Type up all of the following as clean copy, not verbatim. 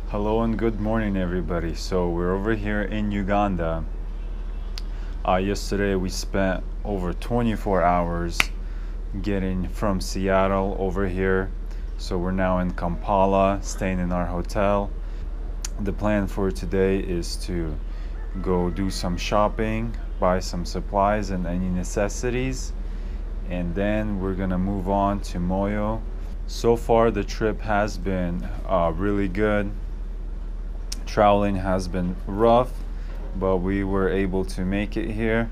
Hello and good morning everybody. So we're over here in Uganda. Yesterday we spent over 24 hours getting from Seattle over here. So we're now in Kampala, staying in our hotel. The plan for today is to go do some shopping, buy some supplies and any necessities, and then we're gonna move on to Moyo. So far the trip has been really good. Traveling has been rough, but we were able to make it here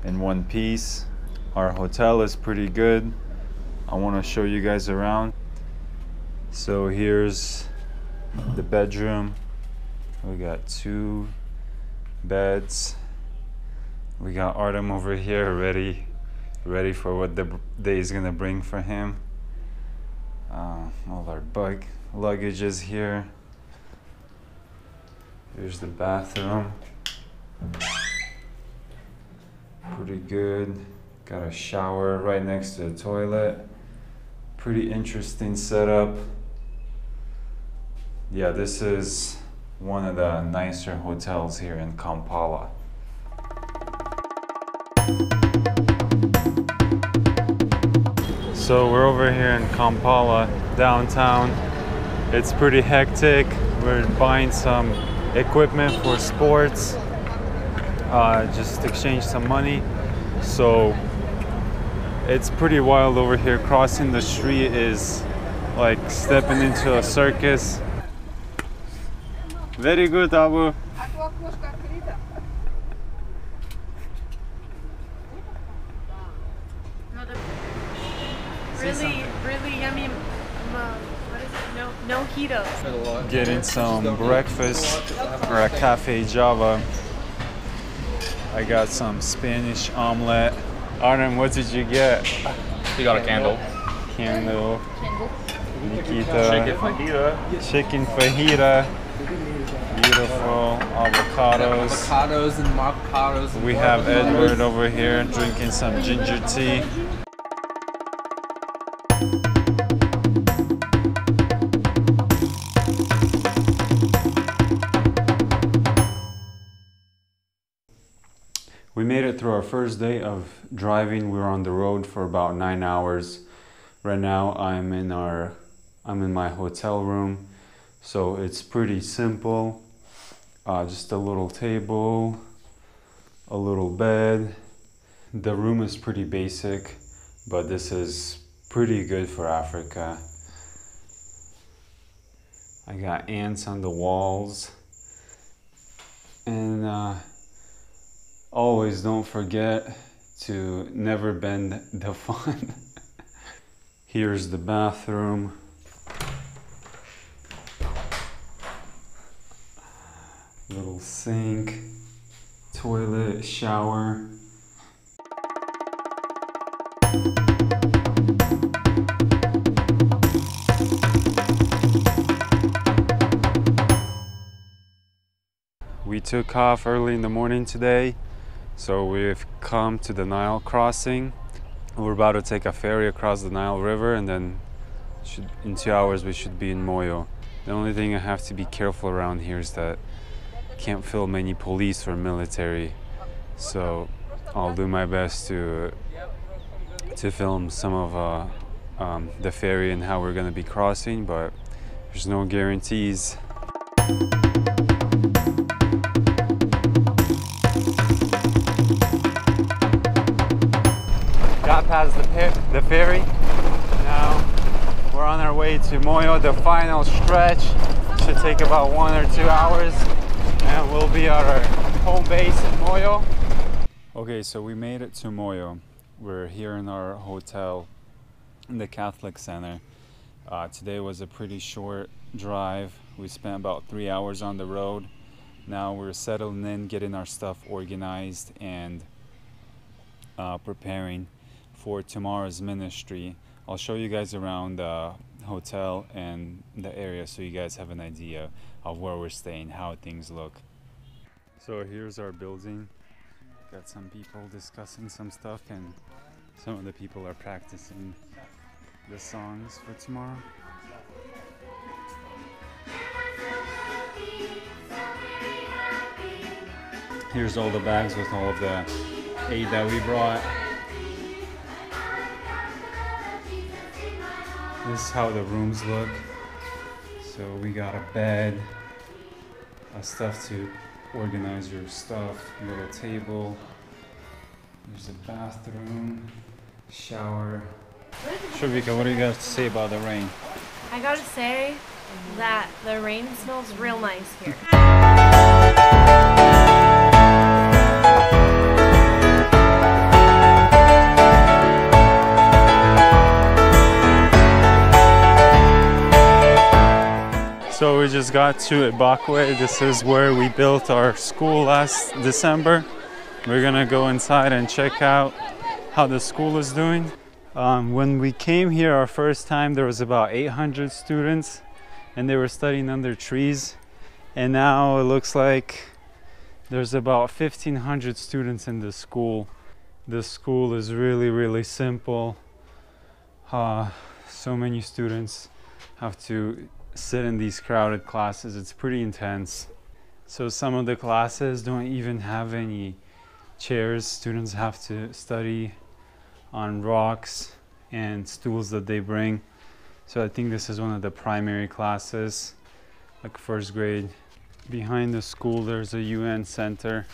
in one piece. Our hotel is pretty good. I want to show you guys around. So here's the bedroom. We got 2 beds. We got Artem over here ready for what the day is gonna bring for him. All our luggage is here. Here's the bathroom. Pretty good. Got a shower right next to the toilet. Pretty interesting setup. Yeah, this is one of the nicer hotels here in Kampala. So we're over here in Kampala, downtown. It's pretty hectic. We're buying some equipment for sports, just exchange some money. So it's pretty wild over here. Crossing the street is like stepping into a circus. Very good, Abu. Really yummy. What is it? No Mojitos. Getting some breakfast or a cafe Java. I got some Spanish omelet. Artem, what did you get? We got a candle. Candle. Nikita. Chicken fajita. Beautiful. Avocados. Avocados and maccados. We have Edward over here drinking some ginger tea. We made it through our first day of driving. We were on the road for about 9 hours. Right now I'm in my hotel room. So it's pretty simple. Just a little table, a little bed. The room is pretty basic, but this is pretty good for Africa. I got ants on the walls. And always don't forget to never bend the fun. Here's the bathroom. Little sink, toilet, shower. We took off early in the morning today. So we've come to the Nile crossing. We're about to take a ferry across the Nile River, and then in 2 hours we should be in Moyo. The only thing I have to be careful around here is that I can't film any police or military. So I'll do my best to film some of the ferry and how we're gonna be crossing, but there's no guarantees. Got past the ferry. Now we're on our way to Moyo, the final stretch. Should take about 1 or 2 hours, and we'll be at our home base in Moyo. Okay, so we made it to Moyo. We're here in our hotel in the Catholic Center. Today was a pretty short drive. We spent about 3 hours on the road. Now we're settling in, getting our stuff organized, and preparing for tomorrow's ministry. I'll show you guys around the hotel and the area so you guys have an idea of where we're staying, how things look. So here's our building. Got some people discussing some stuff, and some of the people are practicing. the songs for tomorrow. Here's all the bags with all of the aid that we brought. This is how the rooms look. So we got a bed, stuff to organize your stuff, a little table. There's a bathroom, shower. Shavika, what do you guys say about the rain? I gotta say that the rain smells real nice here. So we just got to Ibakwe. This is where we built our school last December. We're gonna go inside and check out how the school is doing. When we came here our first time, there was about 800 students and they were studying under trees. And now it looks like there's about 1,500 students in the school. The school is really, really simple. So many students have to sit in these crowded classes. It's pretty intense. So some of the classes don't even have any chairs. Students have to study on rocks and stools that they bring. So I think this is one of the primary classes, like first grade. Behind the school there's a UN center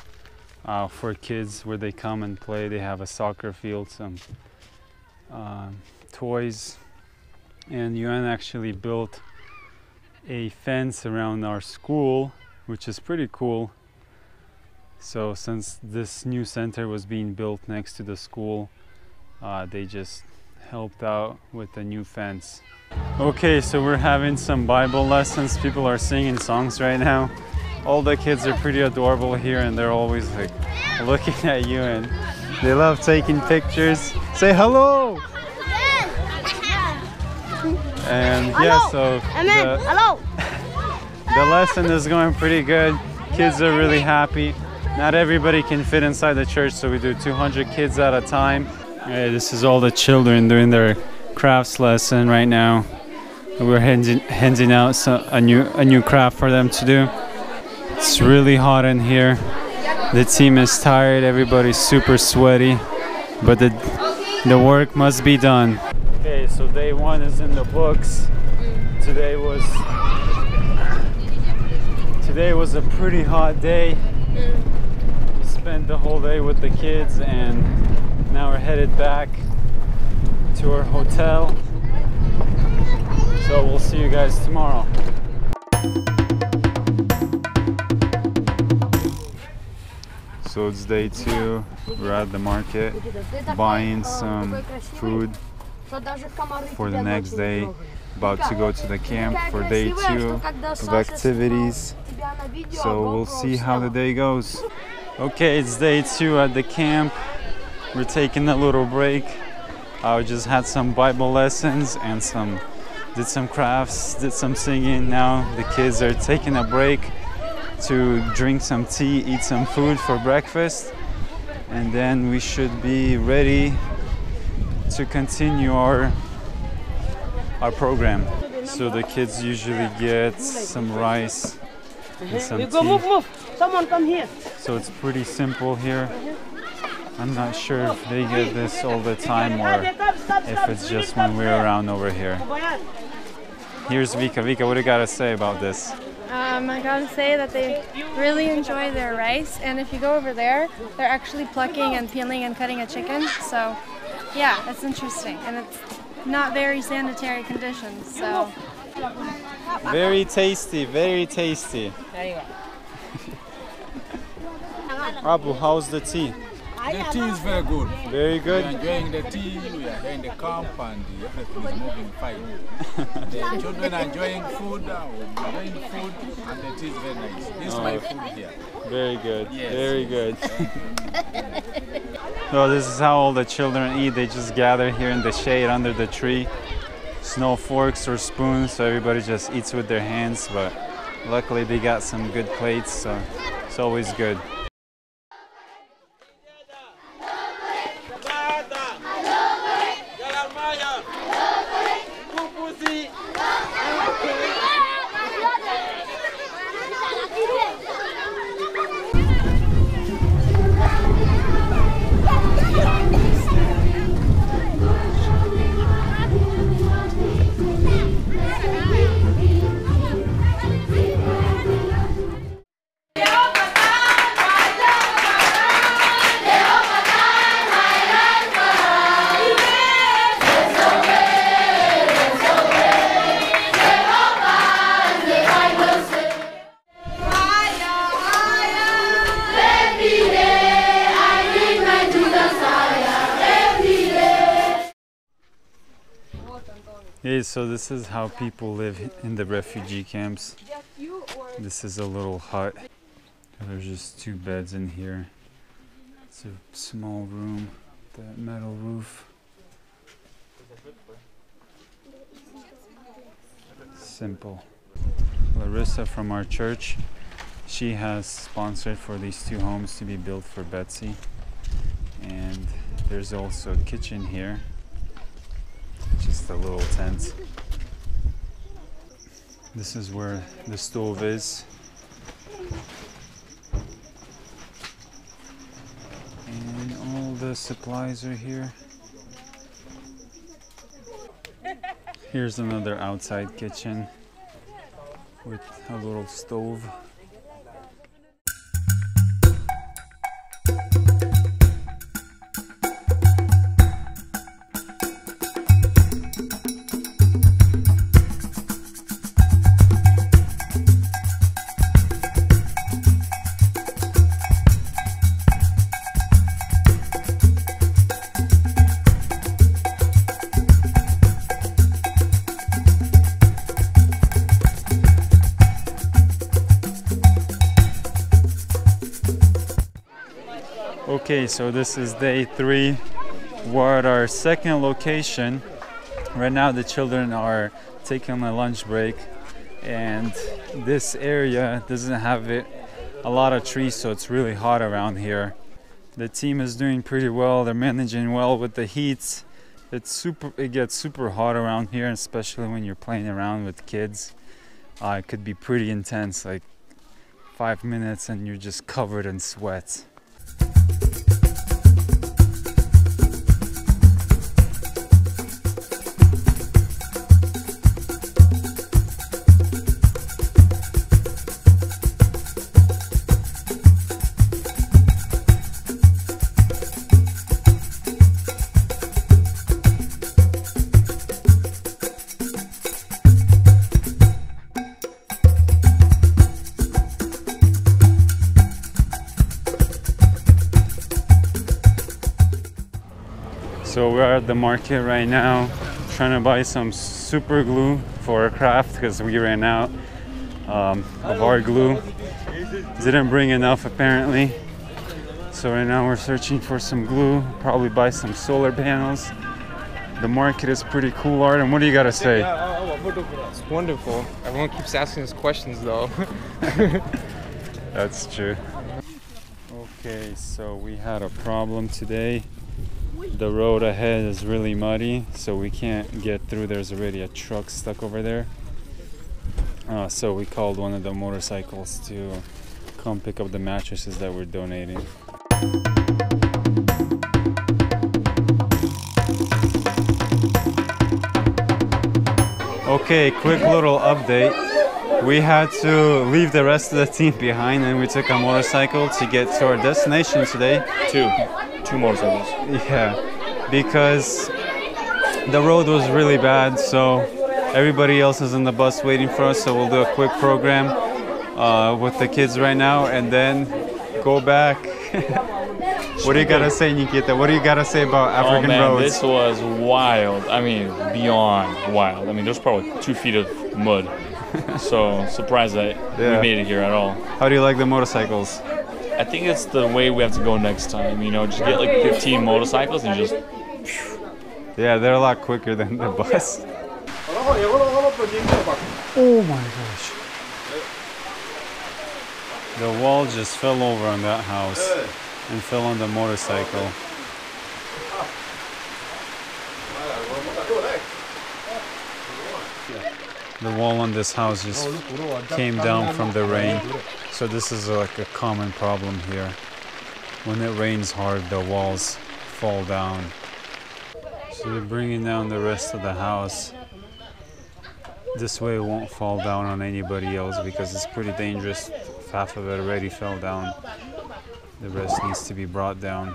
for kids where they come and play. They have a soccer field, some toys, and UN actually built a fence around our school, which is pretty cool. So since this new center was being built next to the school, they just helped out with the new fence. Okay, so we're having some Bible lessons. People are singing songs right now. All the kids are pretty adorable here and they're always like looking at you and they love taking pictures. Say hello! And yeah, so the lesson is going pretty good. Kids are really happy. Not everybody can fit inside the church, so we do 200 kids at a time. This is all the children doing their crafts lesson right now. We're handing out a new craft for them to do. It's really hot in here. The team is tired. Everybody's super sweaty, but the work must be done. Okay, so day one is in the books. Today was a pretty hot day. We spent the whole day with the kids and now we're headed back to our hotel. So we'll see you guys tomorrow. So it's day two. We're at the market buying some food for the next day. About to go to the camp for day two of activities. So we'll see how the day goes. Okay, it's day two at the camp. We're taking a little break. I just had some Bible lessons and did some crafts, did some singing. Now the kids are taking a break to drink some tea, eat some food for breakfast, and then we should be ready to continue our program. So the kids usually get some rice and some tea. Move. Someone come here. So it's pretty simple here. I'm not sure if they get this all the time or if it's just when we're around over here. Here's Vika. Vika, what do you got to say about this? I gotta say that they really enjoy their rice, and if you go over there, they're actually plucking and peeling and cutting a chicken. So yeah, it's interesting, and it's not very sanitary conditions. So very tasty, very tasty. Abu, how's the tea? The tea is very good. Very good. We are enjoying the tea, we are in the camp and everything is moving fine. The children are enjoying food, and the tea is very nice. This is my food here. Very good, yes. Very good. So this is how all the children eat. They just gather here in the shade under the tree. There's no forks or spoons, so everybody just eats with their hands, but luckily they got some good plates, so it's always good. Hey, so this is how people live in the refugee camps. This is a little hut. There's just 2 beds in here. It's a small room, that metal roof. Simple. Larissa from our church, she has sponsored for these 2 homes to be built for Betsy. And there's also a kitchen here. Just a little tent. This is where the stove is. And all the supplies are here. Here's another outside kitchen with a little stove. Okay, so this is day 3. We're at our second location. Right now the children are taking a lunch break, and this area doesn't have a lot of trees, so it's really hot around here. The team is doing pretty well. They're managing well with the heat. It gets super hot around here, especially when you're playing around with kids. It could be pretty intense, like 5 minutes and you're just covered in sweat. So we're at the market right now, trying to buy some super glue for our craft because we ran out of our glue. Didn't bring enough apparently. So right now we're searching for some glue, probably buy some solar panels. The market is pretty cool, Art. And what do you got to say? It's wonderful. Everyone keeps asking us questions though. That's true. Okay, so we had a problem today. The road ahead is really muddy, so we can't get through. There's already a truck stuck over there. So we called one of the motorcycles to come pick up the mattresses that we're donating. Okay, quick little update. We had to leave the rest of the team behind and we took a motorcycle to get to our destination today. Two motorcycles. Yeah, because the road was really bad, so everybody else is in the bus waiting for us, so we'll do a quick program with the kids right now and then go back. What do you gotta say, Nikita? What do you gotta say about African roads? This was wild. I mean, beyond wild. I mean, there's probably 2 feet of mud. So surprised that we made it here at all. How do you like the motorcycles? I think it's the way we have to go next time. You know, just get like 15 motorcycles and just. Yeah, they're a lot quicker than the bus. Oh my gosh. The wall just fell over on that house and fell on the motorcycle. The wall on this house just came down from the rain. So this is like a common problem here. When it rains hard, the walls fall down. So they're bringing down the rest of the house. This way it won't fall down on anybody else because it's pretty dangerous. If half of it already fell down, the rest needs to be brought down.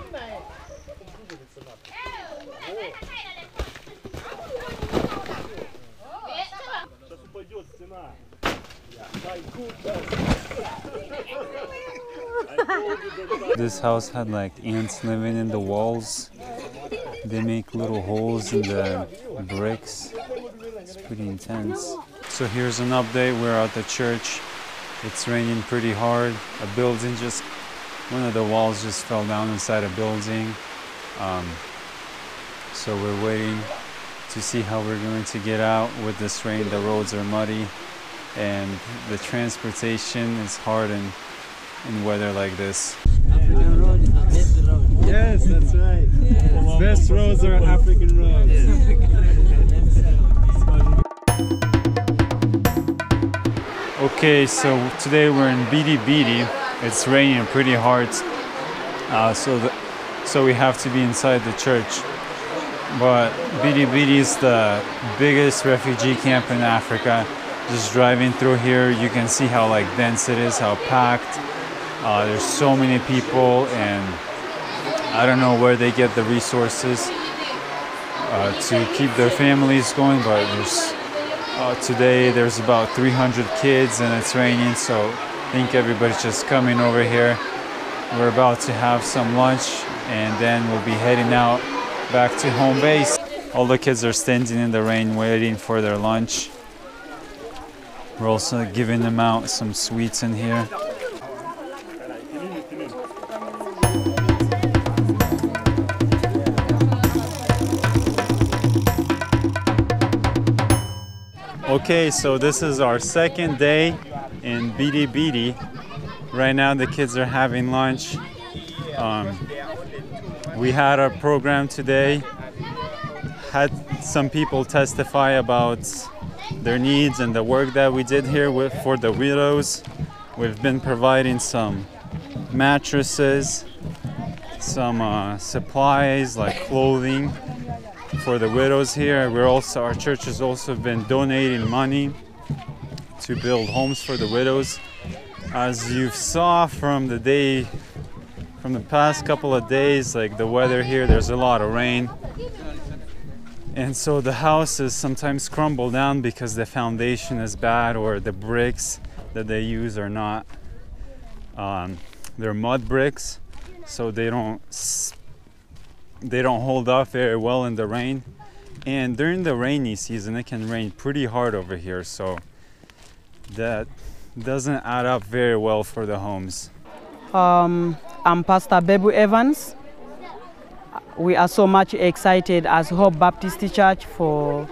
This house had like ants living in the walls. They make little holes in the bricks It's pretty intense. So here's an update. We're at the church. It's raining pretty hard. One of the walls just fell down inside a building. So we're waiting to see how we're going to get out with this rain. The roads are muddy and the transportation is hard in weather like this. Yes, that's right. Best roads are African roads. Okay, so today we're in Bidi Bidi. It's raining pretty hard, so we have to be inside the church. But Bidi Bidi is the biggest refugee camp in Africa. Just driving through here, you can see how dense it is, how packed. There's so many people, and I don't know where they get the resources to keep their families going. But today there's about 300 kids, and it's raining, so I think everybody's just coming over here. We're about to have some lunch, and then we'll be heading out back to home base. All the kids are standing in the rain waiting for their lunch. We're also giving them out some sweets in here. Okay, so this is our second day in Bidi Bidi. Right now the kids are having lunch. We had a program today, had some people testify about their needs and the work that we did here for the widows. We've been providing some mattresses, some supplies like clothing for the widows here. Our church has also been donating money to build homes for the widows. As you saw from the past couple of days, the weather here, there's a lot of rain. And so the houses sometimes crumble down because the foundation is bad, or the bricks that they use are not, they're mud bricks, so they don't hold up very well in the rain. And during the rainy season, it can rain pretty hard over here, so that doesn't add up very well for the homes. I'm Pastor Bebu Evans. We are so much excited as Hope Baptist Church for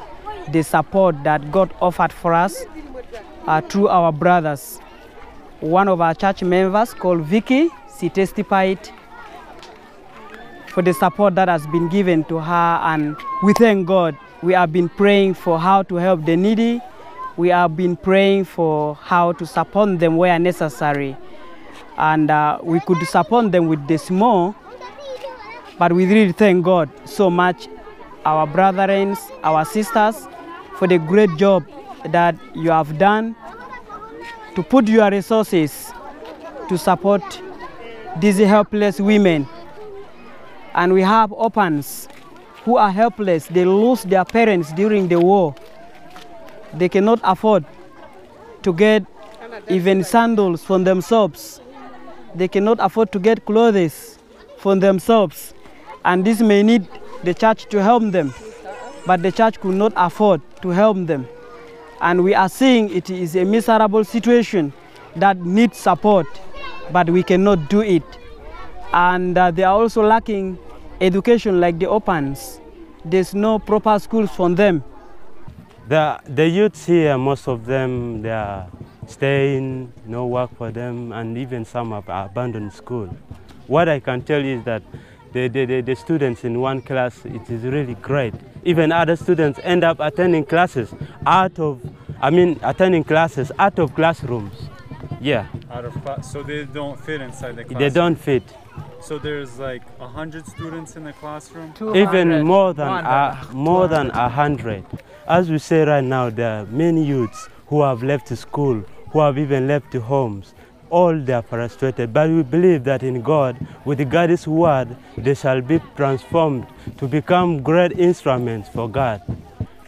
the support that God offered for us through our brothers. One of our church members called Vicky, she testified for the support that has been given to her, and we thank God. We have been praying for how to help the needy. We have been praying for how to support them where necessary. And we could support them with the small, but we really thank God so much, our brethren, our sisters, for the great job that you have done to put your resources to support these helpless women. And we have orphans who are helpless. They lose their parents during the war. They cannot afford to get even sandals for themselves. They cannot afford to get clothes for themselves. And this may need the church to help them, but the church could not afford to help them. And we are seeing it is a miserable situation that needs support, but we cannot do it. And they are also lacking education like the orphans. There's no proper schools for them. The youths here, most of them, they are staying, no work for them, and even some have abandoned school. What I can tell you is that the students in one class, it is really great. Even other students end up attending classes out of classrooms. Yeah. So they don't fit inside the classroom? They don't fit. So there's 100 students in the classroom? 200. Even more than 100. As we say right now, there are many youths who have left school, who have even left the homes. All they are frustrated, but we believe that in God, with God's word, they shall be transformed to become great instruments for God.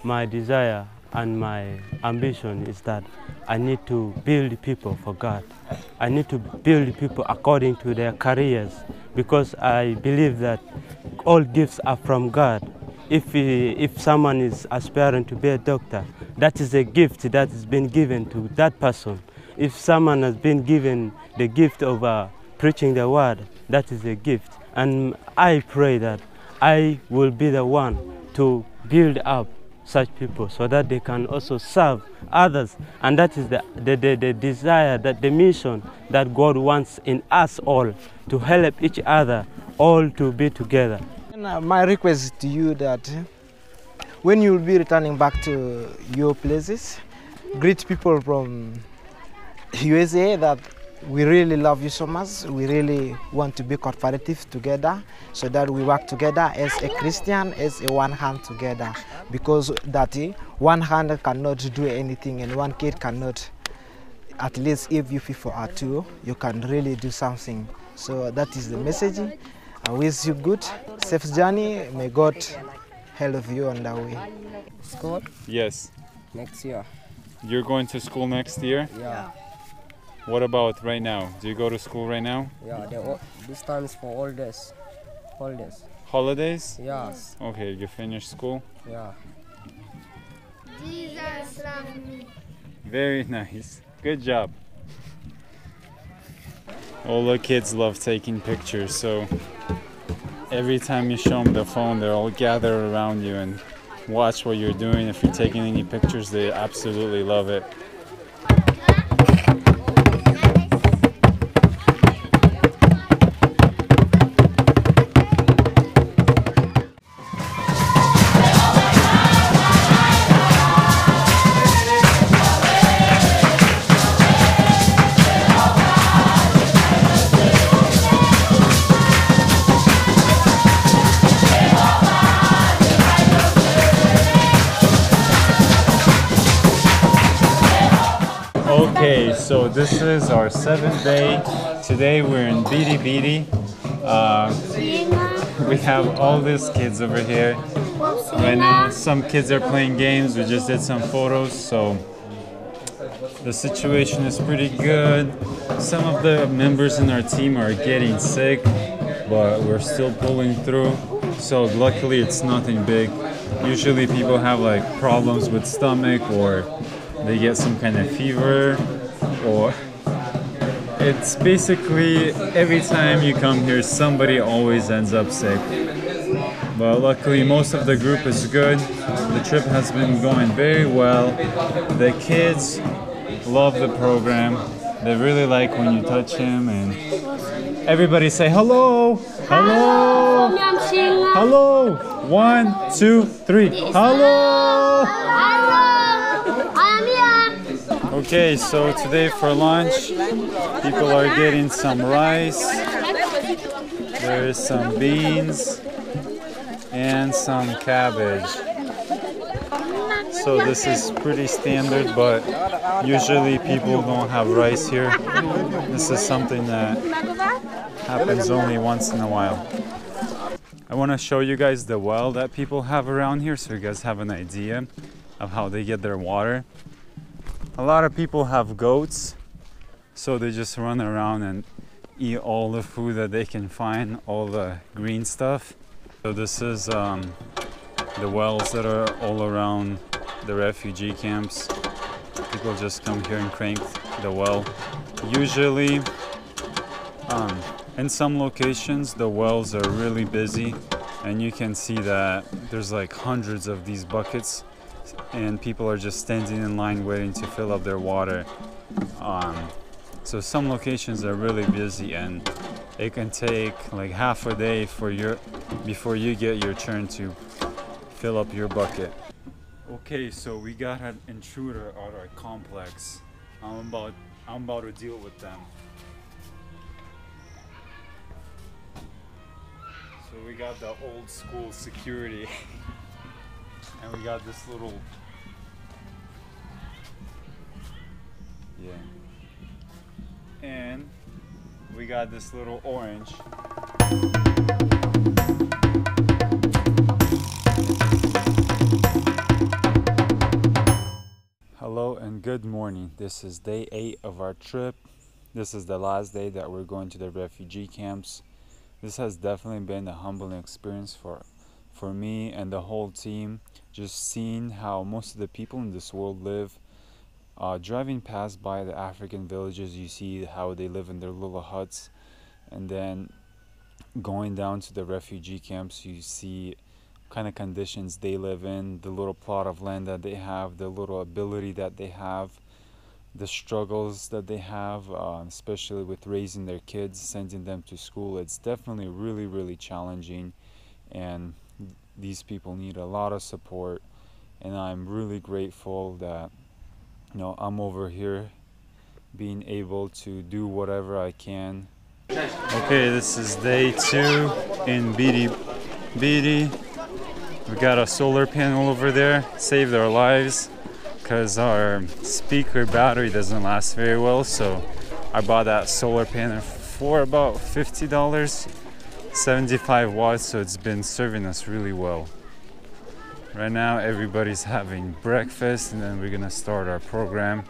My desire and my ambition is that I need to build people for God. I need to build people according to their careers, because I believe that all gifts are from God. if someone is aspiring to be a doctor, that is a gift that has been given to that person. If someone has been given the gift of preaching the word, that is a gift. And I pray that I will be the one to build up such people so that they can also serve others. And that is the desire, that the mission that God wants in us all, to help each other, all to be together. And, my request to you that when you will be returning back to your places, greet people from USA that we really love you so much. We really want to be cooperative together so that we work together as a Christian, as a one hand together. Because that one hand cannot do anything and one kid cannot. At least if you people are two, you can really do something. So that is the message. I wish you good, safe journey. May God help you on the way. School? Yes. Next year. You're going to school next year? Yeah. What about right now? Do you go to school right now? Yeah, this time is for holidays. Holidays. Holidays? Yes. Okay, you finished school? Yeah. Jesus loves me. Very nice. Good job. All the kids love taking pictures, so every time you show them the phone, they're all gathered around you and watch what you're doing. If you're taking any pictures, they absolutely love it. Okay, so this is our 7th day. Today we're in Bidi Bidi. We have all these kids over here. Right now some kids are playing games. We just did some photos, so the situation is pretty good. Some of the members in our team are getting sick, but we're still pulling through. So luckily it's nothing big. Usually people have like problems with stomach, or they get some kind of fever, or it's basically every time you come here somebody always ends up sick. But luckily most of the group is good. The trip has been going very well. The kids love the program. They really like when you touch him, and everybody say hello, hello, hello. 1, 2, 3, hello. Okay, so today for lunch, people are getting some rice, there is some beans, and some cabbage. So this is pretty standard, but usually people don't have rice here. This is something that happens only once in a while. I want to show you guys the well that people have around here so you guys have an idea of how they get their water. A lot of people have goats, so they just run around and eat all the food that they can find, all the green stuff. So this is the wells that are all around the refugee camps. People just come here and crank the well. Usually, in some locations, the wells are really busy, and you can see that there's like hundreds of these buckets, and people are just standing in line waiting to fill up their water. So some locations are really busy, and it can take like half a day before you get your turn to fill up your bucket. Okay, so we got an intruder at our complex. I'm about to deal with them. So we got the old school security. And we got this little, and we got this little orange. Hello and good morning. This is day 8 of our trip. This is the last day that we're going to the refugee camps. This has definitely been a humbling experience for for me and the whole team. Just seeing how most of the people in this world live. Driving past by the African villages, you see how they live in their little huts, and then going down to the refugee camps, you see kind of conditions they live in, the little plot of land that they have, the little ability that they have, the struggles that they have, especially with raising their kids, sending them to school. It's definitely really, really challenging, and these people need a lot of support, and I'm really grateful that, you know, I'm over here being able to do whatever I can. Okay, this is day 2 in Bidi. We got a solar panel over there, saved our lives because our speaker battery doesn't last very well, so I bought that solar panel for about $50, 75 watts, so it's been serving us really well. Right now everybody's having breakfast and then we're gonna start our program.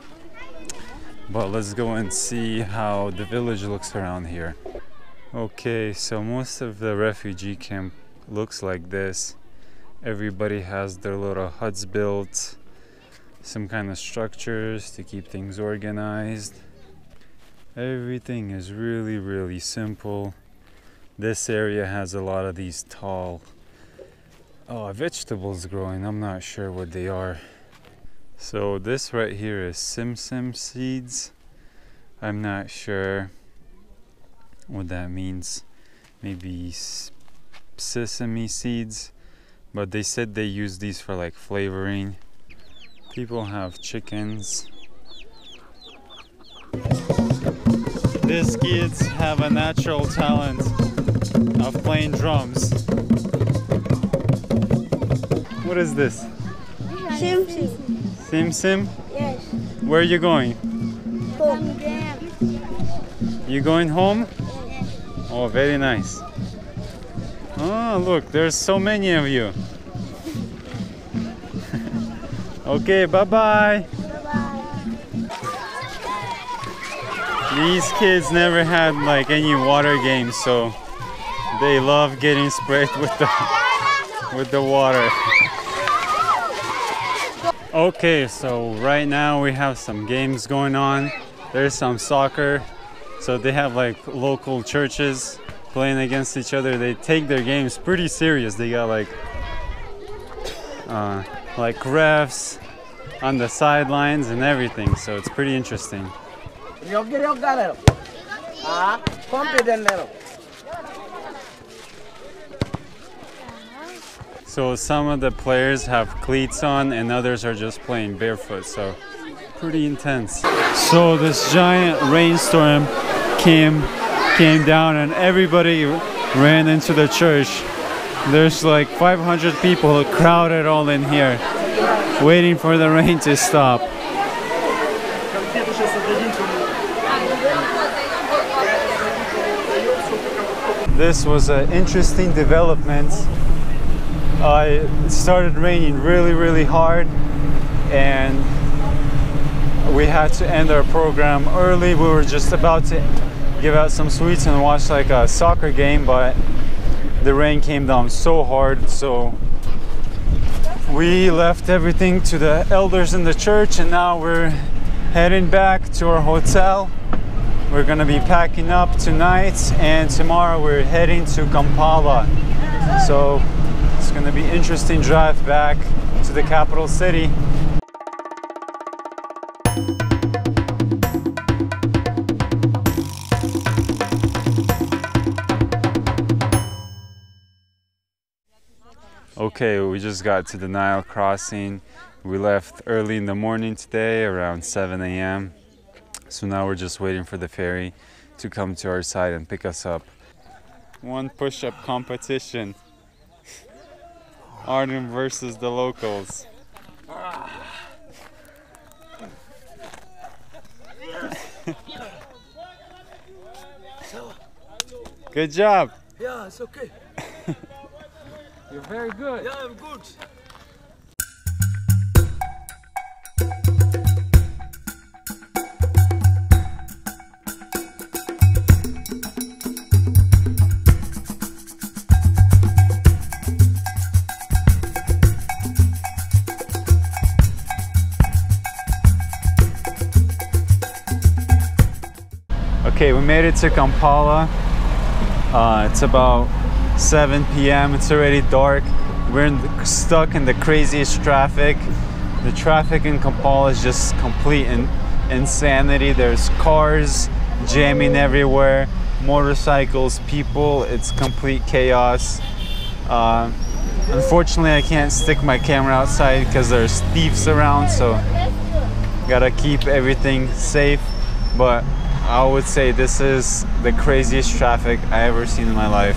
But let's go and see how the village looks around here. Okay, so most of the refugee camp looks like this. Everybody has their little huts built, some kind of structures to keep things organized. Everything is really, really simple. This area has a lot of these tall vegetables growing. I'm not sure what they are. So this right here is simsim seeds. I'm not sure what that means. Maybe sesame seeds, but they said they use these for like flavoring. People have chickens. These kids have a natural talent of playing drums. What is this? Sim Sim. Sim Sim? Yes. Where are you going? Home. You going home? Yes. Oh, very nice. Oh, look, there's so many of you. Okay, bye-bye. These kids never had like any water games, so they love getting sprayed with the water. Okay, so right now we have some games going on. There's some soccer. So they have like local churches playing against each other. They take their games pretty serious. They got like refs on the sidelines and everything. So it's pretty interesting. So some of the players have cleats on and others are just playing barefoot, so pretty intense. So this giant rainstorm came down and everybody ran into the church. There's like 500 people crowded all in here, waiting for the rain to stop. This was an interesting development. It started raining really, really hard, and we had to end our program early. We were just about to give out some sweets and watch like a soccer game, but the rain came down so hard, so we left everything to the elders in the church, and now we're heading back to our hotel. We're gonna be packing up tonight, and tomorrow we're heading to Kampala. So it's gonna be an interesting drive back to the capital city. Okay, we just got to the Nile crossing. We left early in the morning today, around 7 a.m. So now we're just waiting for the ferry to come to our side and pick us up. One push-up competition. Arden versus the locals. Good job. Yeah, it's okay. You're very good. Yeah, I'm good. Okay, we made it to Kampala. It's about 7 p.m. It's already dark. We're stuck in the craziest traffic. The traffic in Kampala is just complete insanity. There's cars jamming everywhere, motorcycles, people. It's complete chaos. Unfortunately, I can't stick my camera outside because there's thieves around, so gotta keep everything safe. But I would say this is the craziest traffic I ever seen in my life.